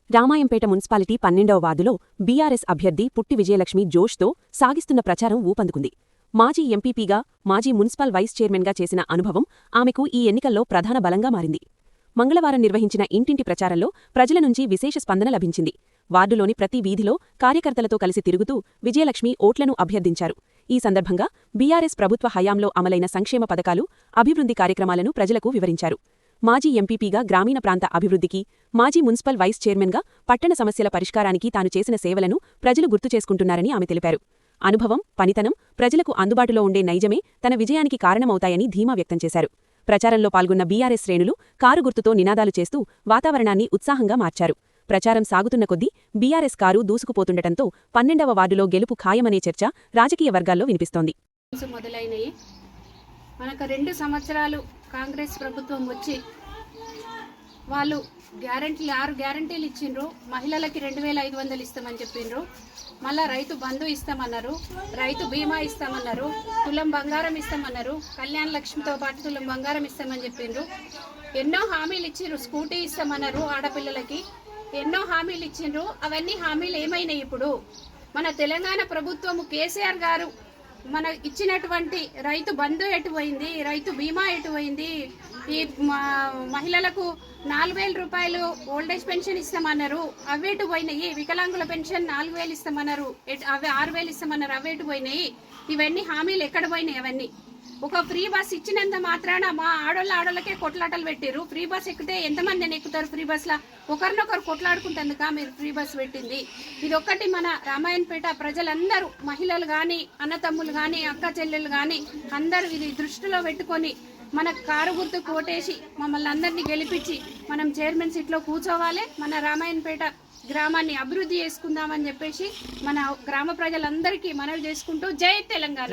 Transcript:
Ramayampet municipality 12వ వార్డులో BRS అభ్యర్థి పుట్టి విజయలక్ష్మి జోష్తో సాగిస్తున్న ప్రచారం ఊపందుకుంది. మాజీ ఎంపీపీగా, మాజీ మున్సిపల్ వైస్ చైర్మన్గా చేసిన అనుభవం ఆమెకు ఈ ఎన్నికల్లో ప్రధాన బలంగా మారింది. మంగళవారం నిర్వహించిన ఇంటింటి ప్రచారంలో ప్రజల నుంచి విశేష స్పందన లభించింది. వార్డులోని ప్రతి వీధిలో కార్యకర్తలతో కలిసి తిరుగుతూ విజయలక్ష్మి ఓట్లను అభ్యర్థించారు. ఈ సందర్భంగా బీఆర్ఎస్ ప్రభుత్వ హయాంలో అమలైన సంక్షేమ పథకాలు, అభివృద్ధి కార్యక్రమాలను ప్రజలకు వివరించారు. మాజీ ఎంపీపీగా గ్రామీణ ప్రాంత అభివృద్ధికి, మాజీ మున్సిపల్ వైస్ చైర్మన్గా పట్టణ సమస్యల పరిష్కారానికి తాను చేసిన సేవలను ప్రజలు గుర్తు చేసుకుంటున్నారని ఆమె తెలిపారు. అనుభవం, పనితనం, ప్రజలకు అందుబాటులో ఉండే నైజమే తన విజయానికి కారణమవుతాయని ధీమా వ్యక్తం చేశారు. ప్రచారంలో పాల్గొన్న బీఆర్ఎస్ శ్రేణులు కారు గుర్తుతో నినాదాలు చేస్తూ వాతావరణాన్ని ఉత్సాహంగా మార్చారు. ప్రచారం సాగుతున్న కొద్దీ బీఆర్ఎస్ కారు దూసుకుపోతుండటంతో 12వ వార్డులో గెలుపు ఖాయమనే చర్చ రాజకీయ వర్గాల్లో వినిపిస్తోంది. మొదలైనవి మనకు 2 సంవత్సరాలు కాంగ్రెస్ ప్రభుత్వం వచ్చి వాళ్ళు 6 గ్యారంటీలు ఇచ్చిండ్రు. మహిళలకి 2500 ఇస్తామని చెప్పిండ్రు. మళ్ళీ రైతు బంధు ఇస్తామన్నారు, రైతు బీమా ఇస్తామన్నారు, తులం బంగారం ఇస్తామన్నారు, కళ్యాణ లక్ష్మితో పాటు తులం బంగారం ఇస్తామని చెప్పిండ్రు. ఎన్నో హామీలు ఇచ్చిండ్రు. స్కూటీ ఇస్తామన్నారు ఆడపిల్లలకి, ఎన్నో హామీలు ఇచ్చిండ్రు. అవన్నీ హామీలు ఏమైనాయి? ఇప్పుడు మన తెలంగాణ ప్రభుత్వము కేసీఆర్ గారు మన ఇచ్చినటువంటి రైతు బంధు ఎటుపోయింది, రైతు బీమా ఎటుపోయింది, ఈ మహిళలకు 4000 రూపాయలు ఓల్డేజ్ పెన్షన్ ఇస్తామన్నారు, అవి ఎటు పోయినాయి, వికలాంగుల పెన్షన్ 4000 ఇస్తామన్నారు, అవి 6000 ఇస్తామన్నారు, అవి ఎటు పోయినాయి? ఇవన్నీ హామీలు ఎక్కడ పోయినాయి? అవన్నీ ఒక ఫ్రీ బస్ ఇచ్చినంత మాత్రాన మా ఆడోళ్ళకే కొట్లాటలు పెట్టారు. ఫ్రీ బస్ ఎక్కితే ఎంతమందిని ఎక్కుతారు? ఫ్రీ బస్లో ఒకరినొకరు కొట్లాడుకుంటేందుక మీరు ఫ్రీ బస్ పెట్టింది? ఇదొక్కటి మన రామాయణపేట ప్రజలందరూ, మహిళలు కానీ, అన్నతమ్ములు కానీ, అక్క చెల్లెలు కానీ అందరూ ఇది దృష్టిలో పెట్టుకొని మన కారు గుర్తు కోటేసి మమ్మల్ని అందరినీ గెలిపించి మనం చైర్మన్ సీట్లో కూర్చోవాలి. మన రామాయణపేట గ్రామాన్ని అభివృద్ధి చేసుకుందామని చెప్పేసి మన గ్రామ ప్రజలందరికీ మనవి చేసుకుంటూ జై తెలంగాణ.